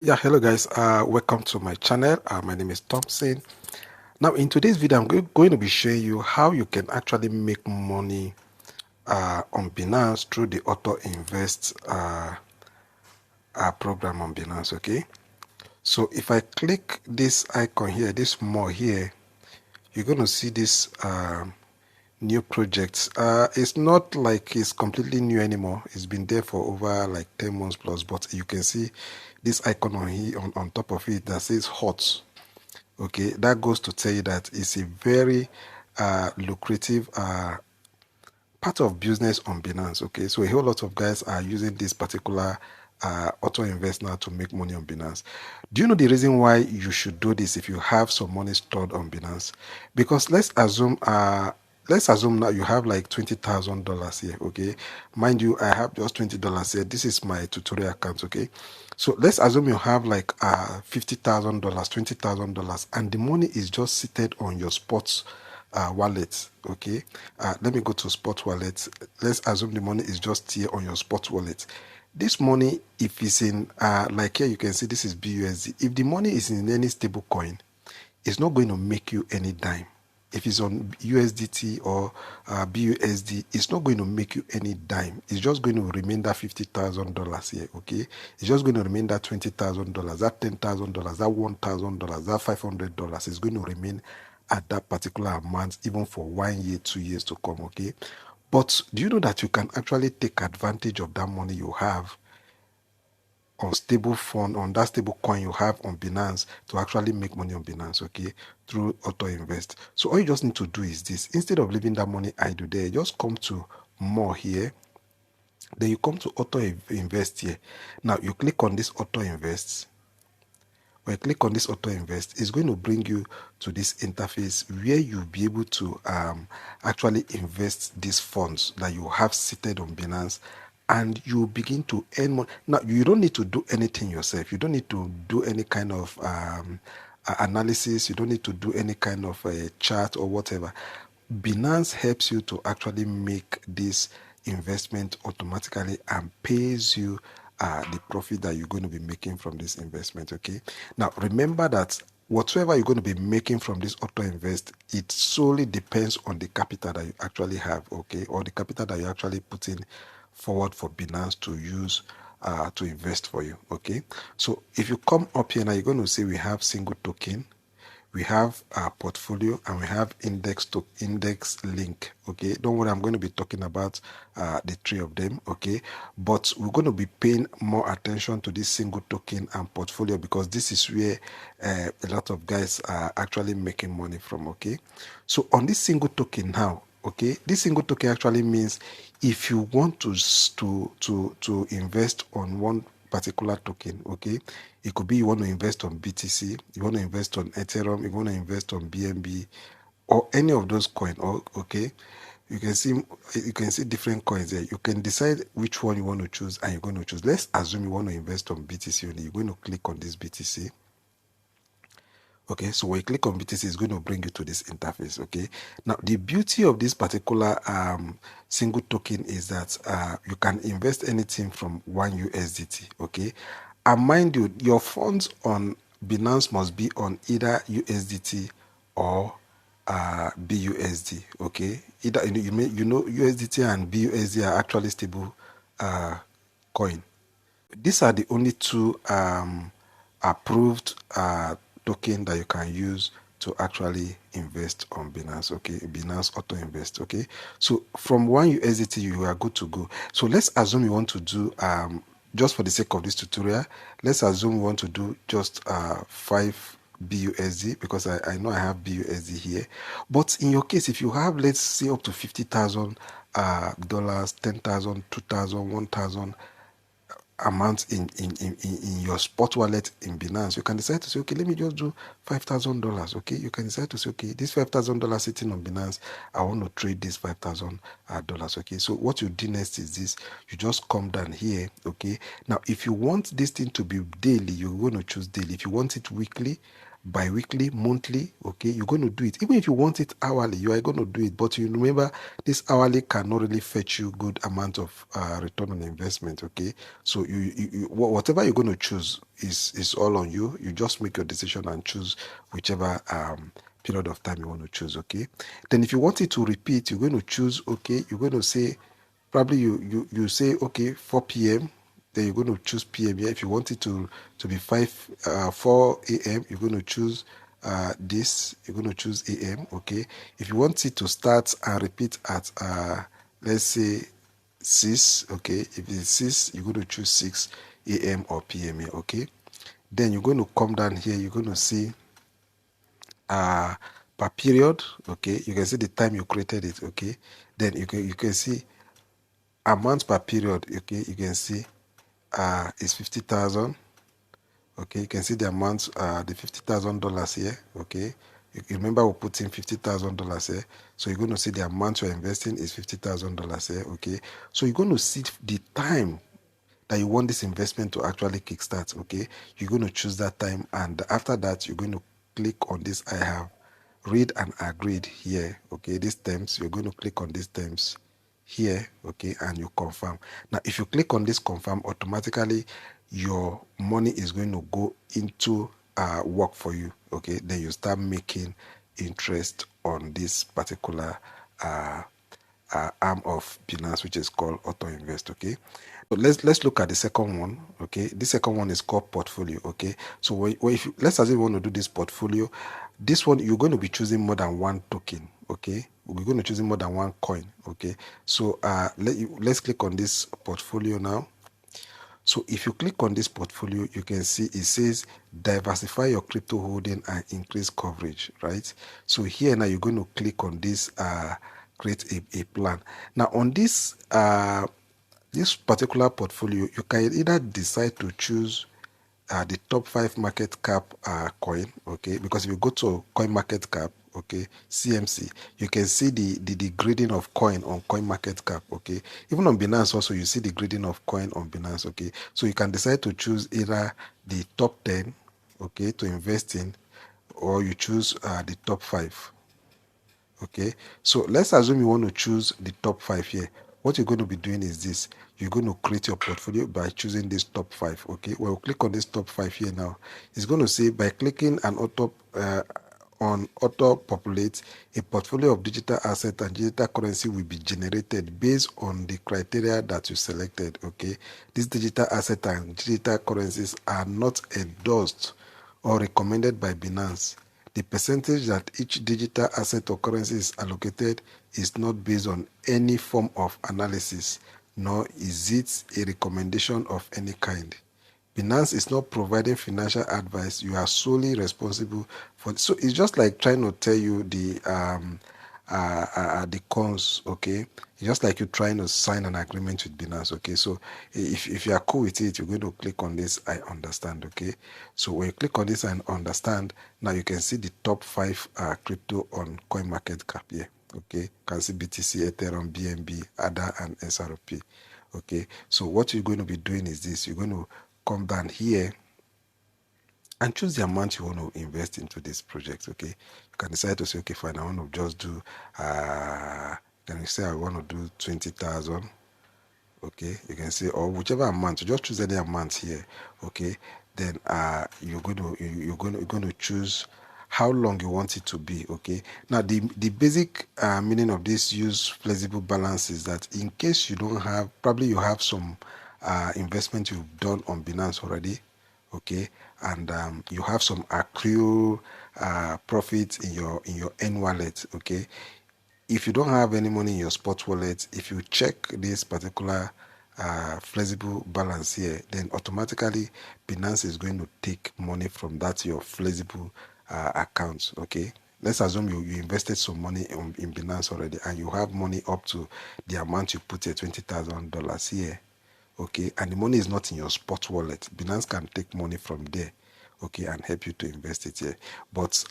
Yeah, hello guys. Welcome to my channel. My name is Thompson. Now, in today's video, I'm going to be showing you how you can actually make money on Binance through the Auto Invest program on Binance. Okay. So if I click this icon here, this more here, you're going to see this new project. It's not like it's completely new anymore. It's been there for over like 10 months plus, but you can see this icon on here on top of it that says hot. Okay, that goes to tell you that it's a very lucrative part of business on Binance. Okay, so a whole lot of guys are using this particular auto invest now to make money on Binance. Do you know the reason why you should do this if you have some money stored on Binance? Because let's assume now you have like $20,000 here. Okay, mind you, I have just $20 here. This is my tutorial account. Okay, so let's assume you have like $50,000, $20,000, and the money is just seated on your spots wallet. Okay, let me go to spot wallet. Let's assume the money is just here on your spot wallet. This money, if it's in like here you can see this is BUSD. If the money is in any stable coin, it's not going to make you any dime. If it's on USDT or BUSD, it's not going to make you any dime. It's just going to remain that $50,000 here. Okay, it's just going to remain that $20,000, that $10,000, that $1,000, that $500 is going to remain at that particular amount, even for 1 year, 2 years to come. Okay, but do you know that you can actually take advantage of that money you have on stable fund, on that stable coin you have on Binance, to actually make money on Binance, okay, through Auto Invest? So all you just need to do is this: instead of leaving that money idle there, just come to more here, then you come to Auto Invest here. Now you click on this Auto Invest. When you click on this Auto Invest, it's going to bring you to this interface where you'll be able to actually invest these funds that you have seated on Binance, and you begin to earn money. Now, you don't need to do anything yourself. You don't need to do any kind of analysis. You don't need to do any kind of chart or whatever. Binance helps you to actually make this investment automatically and pays you the profit that you're going to be making from this investment. Okay, now remember that whatever you're going to be making from this auto invest, it solely depends on the capital that you actually have, okay, or the capital that you actually put in forward for Binance to use to invest for you. Okay, so if you come up here now, you're going to see we have single token, we have our portfolio, and we have index to index link. Okay, don't worry, I'm going to be talking about the three of them. Okay, but we're going to be paying more attention to this single token and portfolio, because this is where a lot of guys are actually making money from. Okay, so on this single token now, okay, this single token actually means if you want to invest on one particular token, okay, it could be you want to invest on BTC, you want to invest on Ethereum, you want to invest on BNB, or any of those coins. Or okay, you can see different coins there. You can decide which one you want to choose, and you're going to choose. Let's assume you want to invest on BTC only. You're going to click on this BTC. Okay, so when you click on BTC, it's going to bring you to this interface. Okay, now the beauty of this particular single token is that you can invest anything from 1 USDT. Okay, and mind you, your funds on Binance must be on either USDT or BUSD. Okay, either USDT and BUSD are actually stable coin. These are the only two approved token that you can use to actually invest on Binance. Okay, Binance Auto Invest. Okay, so from 1 USDT you are good to go. So let's assume you want to do just for the sake of this tutorial, let's assume we want to do just 5 BUSD, because I know I have BUSD here. But in your case, if you have, let's say, up to $50,000, 10,000, 2,000, 1,000 amount in your spot wallet in Binance, you can decide to say, okay, let me just do $5,000. Okay, you can decide to say, okay, this $5,000 sitting on Binance, I want to trade this $5,000. Okay, so what you do next is this: you just come down here. Okay, now if you want this thing to be daily, you're going to choose daily. If you want it weekly, bi-weekly, monthly, okay, you're going to do it. Even if you want it hourly, you are going to do it. But you remember, this hourly cannot really fetch you good amount of return on investment, okay? So whatever you're going to choose is all on you. You just make your decision and choose whichever period of time you want to choose, okay? Then if you want it to repeat, you're going to choose, okay, you're going to say, probably you say, okay, 4 p.m., then you're going to choose PM here. If you want it to be 4 a.m., you're going to choose this. You're going to choose AM. Okay. If you want it to start and repeat at let's say 6. Okay. If it's 6, you're going to choose 6 AM or PM here. Okay. Then you're going to come down here. You're going to see per period. Okay. You can see the time you created it. Okay. Then you can see amount per period. Okay. You can see is 50,000. Okay, you can see the amount, the $50,000 here. Okay, you remember we put in $50,000 here, so you're going to see the amount you're investing is $50,000 here. Okay, so you're going to see the time that you want this investment to actually kickstart. Okay, you're going to choose that time, and after that, you're going to click on this. I have read and agreed here. Okay, these terms, you're going to click on these terms here. Okay, and you confirm. Now if you click on this confirm, automatically your money is going to go into work for you. Okay, then you start making interest on this particular arm of Binance, which is called Auto Invest. Okay, so let's look at the second one. Okay, the second one is called portfolio. Okay, so if you, let's assume you want to do this portfolio, this one you're going to be choosing more than one token. Okay, we're going to choosing more than one coin. Okay, so let's click on this portfolio now. So if you click on this portfolio, you can see it says diversify your crypto holding and increase coverage, right? So here now you're going to click on this create a plan. Now on this this particular portfolio, you can either decide to choose the top 5 market cap coin, okay? Because if you go to coin market cap, okay, CMC, you can see the grading of coin on coin market cap, okay? Even on Binance also, you see the grading of coin on Binance, okay? So you can decide to choose either the top 10, okay, to invest in, or you choose the top 5. Okay, so let's assume you want to choose the top 5 here. What you're going to be doing is this: you're going to create your portfolio by choosing this top 5. Okay, well, click on this top 5 here now. It's going to say by clicking an auto populate, a portfolio of digital asset and digital currency will be generated based on the criteria that you selected. Okay, these digital asset and digital currencies are not endorsed or recommended by Binance. The percentage that each digital asset or currency is allocated is not based on any form of analysis, nor is it a recommendation of any kind. Binance is not providing financial advice. You are solely responsible for. So it's just like trying to tell you the cons. Okay, it's just like you trying to sign an agreement with Binance. Okay, so if you are cool with it, you're going to click on this. I understand. Okay, so when you click on this and understand, now you can see the top 5 crypto on CoinMarketCap here. Okay, you can see BTC, Ethereum, BNB, ADA, and SRP. Okay, so what you're going to be doing is this: you're going to come down here and choose the amount you want to invest into this project. Okay, you can decide to say, okay, fine, I want to just do can you say I want to do 20,000. Okay, you can say, or whichever amount, you just choose any amount here. Okay, then you're going to choose how long you want it to be. Okay, now the basic meaning of this use flexible balance is that in case you don't have, probably you have some investment you've done on Binance already, okay, and you have some accrued profits in your N wallet. Okay, if you don't have any money in your spot wallet, if you check this particular flexible balance here, then automatically Binance is going to take money from that your flexible account. Okay, let's assume you invested some money in Binance already and you have money up to the amount you put here, $20,000 here. Okay, and the money is not in your spot wallet. Binance can take money from there, okay, and help you to invest it here. But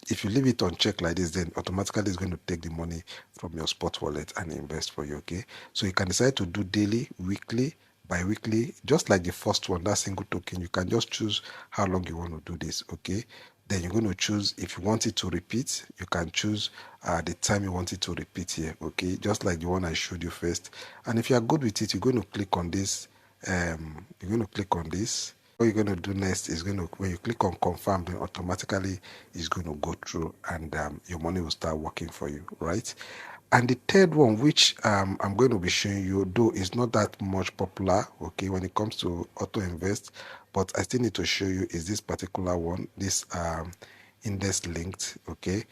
if you leave it on check like this, then automatically it's going to take the money from your spot wallet and invest for you. Okay, so you can decide to do daily, weekly, bi-weekly, just like the first one, that single token. You can just choose how long you want to do this. Okay, then you're going to choose if you want it to repeat. You can choose the time you want it to repeat here. Okay, just like the one I showed you first. And if you are good with it, you're going to click on this. You're going to click on this. What you're going to do next is when you click on confirm, then automatically it's going to go through, and your money will start working for you, right? And the third one, which I'm going to be showing you, though is not that much popular, okay, when it comes to auto invest, but I still need to show you, is this particular one, this index linked, okay,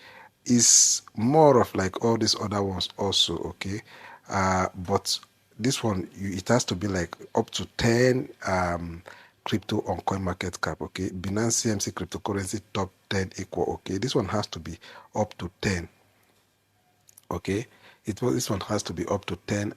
is more of like all these other ones also, okay, but this one, it has to be like up to 10 crypto on coin market cap. Okay, Binance CMC cryptocurrency top 10 equal. Okay, this one has to be up to 10. Okay, this one has to be up to 10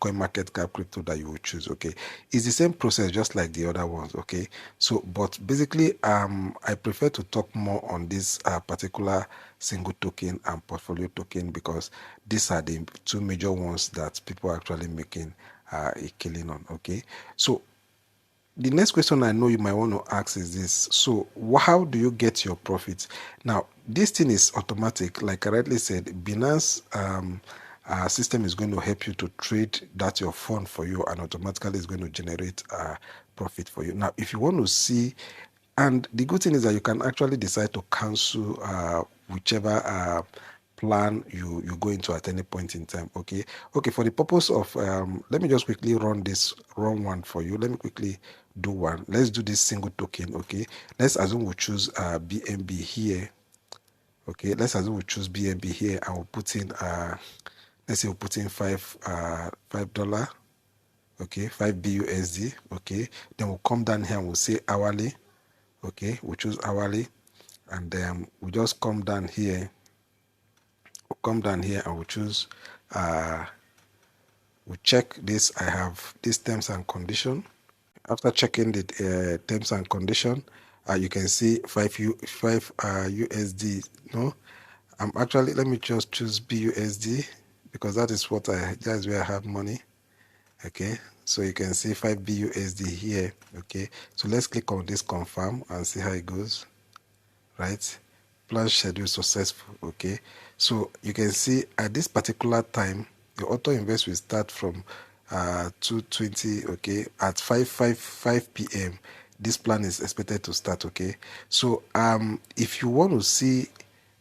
coin market cap crypto that you will choose. Okay, it's the same process just like the other ones. Okay, so but basically I prefer to talk more on this particular single token and portfolio token, because these are the two major ones that people are actually making a killing on. Okay, so the next question I know you might want to ask is this: so how do you get your profits? Now this thing is automatic, like I rightly said. Binance system is going to help you to trade that your fund for you, and automatically is going to generate profit for you. Now if you want to see, and the good thing is that you can actually decide to cancel whichever plan you go into at any point in time. Okay, for the purpose of let me just quickly run one for you. Let me quickly do one. Let's do this single token. Okay, let's assume we choose BNB here. Okay, let's assume we choose BNB here, and we'll put in let's say we'll put in $5. Okay, 5 BUSD. Okay, then we'll come down here and we'll say hourly. Okay, we'll choose hourly, and then we'll just come down here. We'll come down here and we'll choose we'll check this. I have this terms and condition. After checking the terms and condition, you can see 5 USD. No, I'm actually, let me just choose BUSD, because that is where I have money. Okay, so you can see 5 BUSD here. Okay, so let's click on this confirm and see how it goes. Right, plan schedule successful. Okay, so you can see at this particular time the auto invest will start from 2:20. Okay, at 5 p.m. this plan is expected to start. Okay, so if you want to see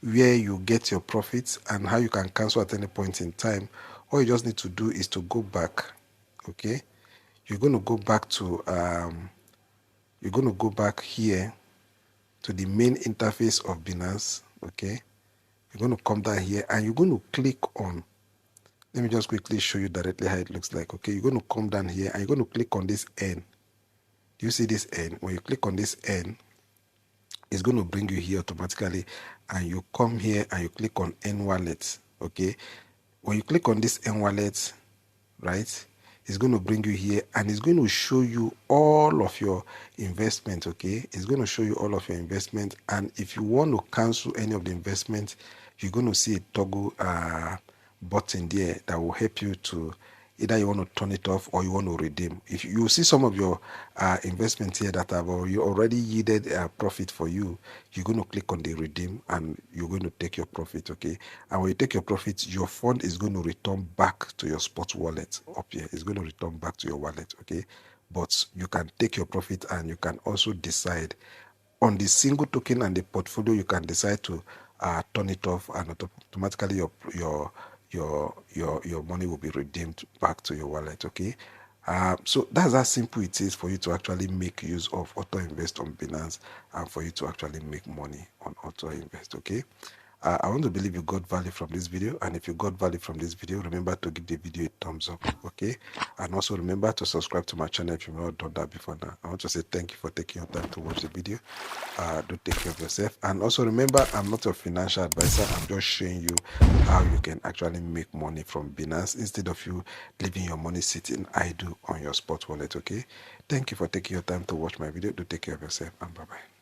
where you get your profits and how you can cancel at any point in time, all you just need to do is to go back. Okay, you're going to go back to here to the main interface of Binance. Okay, you're going to come down here and you're going to click on, let me just quickly show you directly how it looks like. Okay, you're going to come down here and you're going to click on this N. Do you see this N? When you click on this N, it's going to bring you here automatically, and you come here and you click on N wallet. Okay, when you click on this N wallet, right, it's going to bring you here and it's going to show you all of your investment. Okay, it's going to show you all of your investment, and if you want to cancel any of the investment, you're going to see a toggle button there that will help you to either you want to turn it off or you want to redeem. If you see some of your investments here that have already yielded profit for you, you're going to click on the redeem and you're going to take your profit. Okay, and when you take your profit, your fund is going to return back to your spot wallet up here. It's going to return back to your wallet. Okay, but you can take your profit, and you can also decide on the single token and the portfolio. You can decide to turn it off, and automatically your money will be redeemed back to your wallet. Okay, so that's how simple it is for you to actually make use of auto invest on Binance, and for you to actually make money on auto invest. Okay, I want to believe you got value from this video, and if you got value from this video, remember to give the video a thumbs up. Okay, and also remember to subscribe to my channel if you've not done that before. Now I want to say thank you for taking your time to watch the video. Do take care of yourself, and also remember, I'm not a financial advisor. I'm just showing you how you can actually make money from Binance instead of you leaving your money sitting idle on your spot wallet. Okay, thank you for taking your time to watch my video. Do take care of yourself, and bye bye.